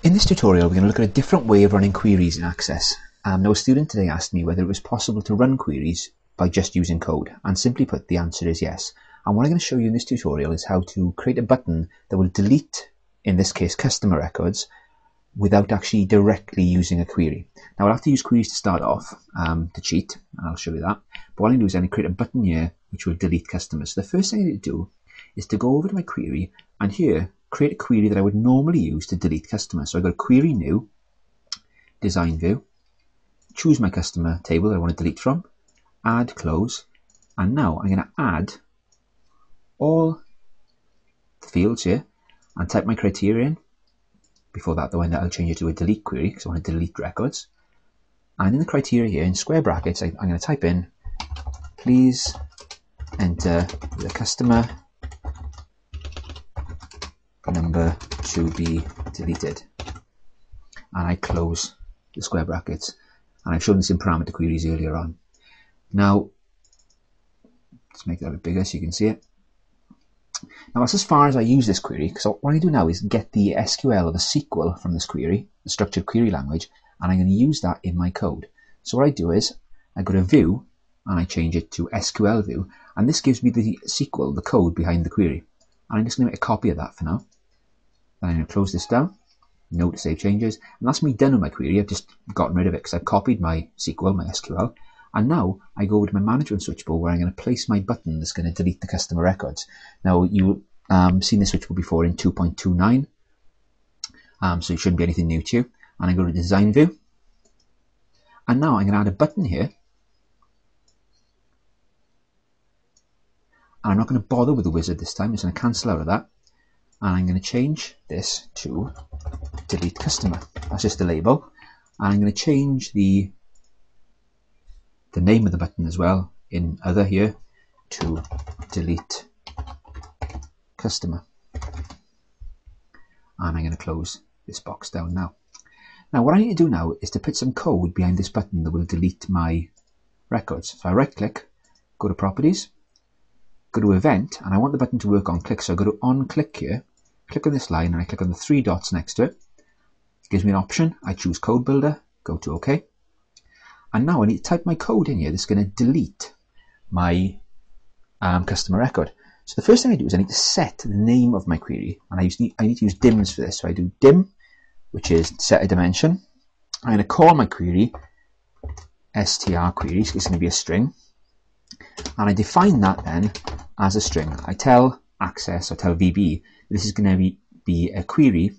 In this tutorial, we're going to look at a different way of running queries in Access. Now, a student today asked me whether it was possible to run queries by just using code, and simply put, the answer is yes. And what I'm going to show you in this tutorial is how to create a button that will delete, in this case, customer records, without actually directly using a query. Now, I'll have to use queries to start off to cheat, and I'll show you that. But what I'm going to do is create a button here which will delete customers. So the first thing I need to do is to go over to my query and here create a query that I would normally use to delete customers. So I've got a query new, design view, choose my customer table that I want to delete from, add close, and now I'm going to add all the fields here and type my criteria in. Before that though, I'll change it to a delete query because I want to delete records. And in the criteria here, in square brackets, I'm going to type in, please enter the customer number to be deleted. And I close the square brackets. And I've shown this in parameter queries earlier on. Now, let's make that a bit bigger so you can see it. Now that's as far as I use this query, because what I do now is get the SQL or the SQL from this query, the structured query language, and I'm going to use that in my code. So what I do is I go to view and I change it to SQL view, and this gives me the SQL, the code behind the query. And I'm just going to make a copy of that for now. Then I'm going to close this down, note to save changes, and that's me done with my query. I've just gotten rid of it because I've copied my SQL, my SQL, and now I go over to my management switchboard where I'm going to place my button that's going to delete the customer records. Now you've seen this switchboard before in 2.29, so it shouldn't be anything new to you. And I go to design view, and now I'm going to add a button here. And I'm not going to bother with the wizard this time. I'm just going to cancel out of that. And I'm going to change this to delete customer. That's just the label. And I'm going to change the name of the button as well in other here to delete customer. And I'm going to close this box down now. Now what I need to do now is to put some code behind this button that will delete my records. So I right click, go to properties, go to event, and I want the button to work on click, so I go to on click here, click on this line, and I click on the three dots next to it. It gives me an option. I choose code builder, go to OK, and now I need to type my code in here that's going to delete my customer record. So the first thing I do is I need to set the name of my query, and I need to use dims for this. So I do dim, which is set a dimension. I'm going to call my query str query, so it's going to be a string, and I define that then as a string. I tell Access, I tell VBA, this is going to be a query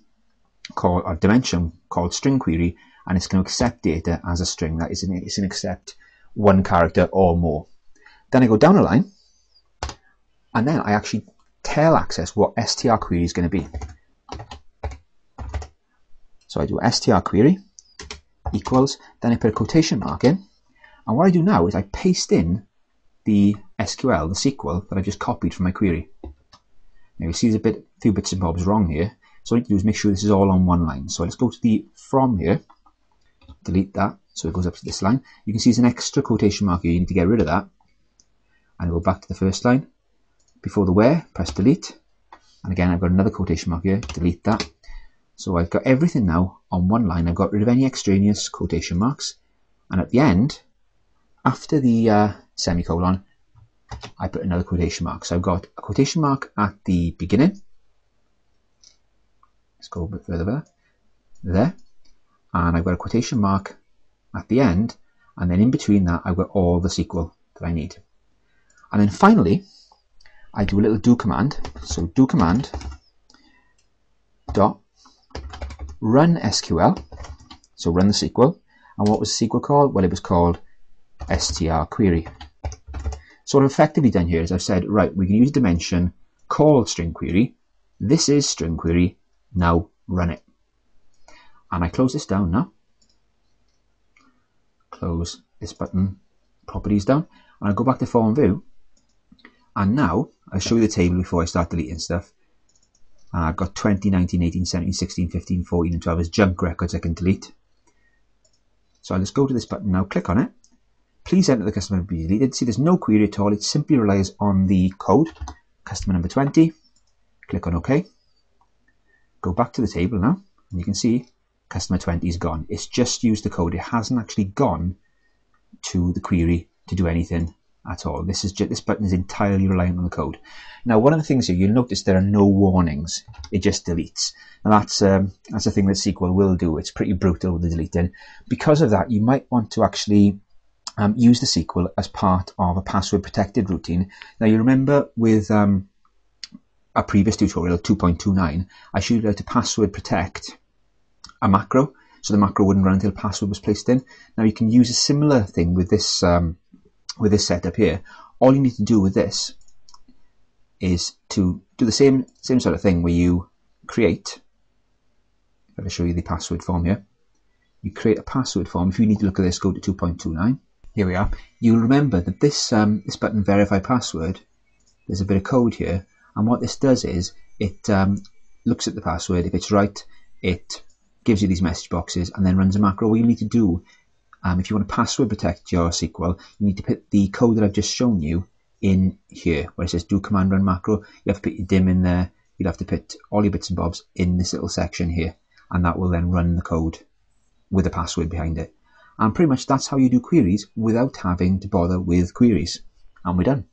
called, or dimension called string query, and it's going to accept data as a string. That is, it's going to accept one character or more. Then I go down a line, and then I actually tell Access what str query is going to be. So I do str query equals, then I put a quotation mark in, and what I do now is I paste in the SQL, the SQL that I just copied from my query. Now you see there's a few bits and bobs wrong here, so what I need to do is make sure this is all on one line. So let's go to the from here, delete that, so it goes up to this line. You can see there's an extra quotation mark here, you need to get rid of that. And go back to the first line. Before the where, press delete, and again I've got another quotation mark here, delete that. So I've got everything now on one line. I've got rid of any extraneous quotation marks, and at the end, after the semicolon, I put another quotation mark. So I've got a quotation mark at the beginning. Let's go a bit further there. And I've got a quotation mark at the end, and then in between that I've got all the SQL that I need. And then finally, I do a little do command. So do command dot run SQL. So run the SQL. And what was the SQL called? Well, it was called str query. So what I've effectively done here is I've said, right, we can use a dimension called string query. This is string query. Now run it. And I close this down now. Close this button, properties down. And I go back to form view. And now I'll show you the table before I start deleting stuff. And I've got 20, 19, 18, 17, 16, 15, 14, and 12 as junk records I can delete. So I'll just go to this button now, click on it. Please enter the customer to be deleted. See, there's no query at all. It simply relies on the code, customer number 20. Click on OK. Go back to the table now, and you can see customer 20 is gone. It's just used the code. It hasn't actually gone to the query to do anything at all. This button is entirely reliant on the code. Now, one of the things here, you'll notice there are no warnings. It just deletes. And that's a thing that SQL will do. It's pretty brutal with the deleting. Because of that, you might want to actually use the SQL as part of a password protected routine. Now, you remember with a previous tutorial, 2.29, I showed you how to password protect a macro, so the macro wouldn't run until password was placed in. Now, you can use a similar thing with this setup here. All you need to do with this is to do the same sort of thing where you create, if I show you the password form here, you create a password form. If you need to look at this, go to 2.29. Here we are. You'll remember that this button, verify password, there's a bit of code here, and what this does is it looks at the password. If it's right, it gives you these message boxes and then runs a macro. What you need to do, if you want to password protect your SQL, you need to put the code that I've just shown you in here, where it says do command run macro. You have to put your dim in there. You'll have to put all your bits and bobs in this little section here, and that will then run the code with a password behind it. And pretty much that's how you do queries without having to bother with queries. And we're done.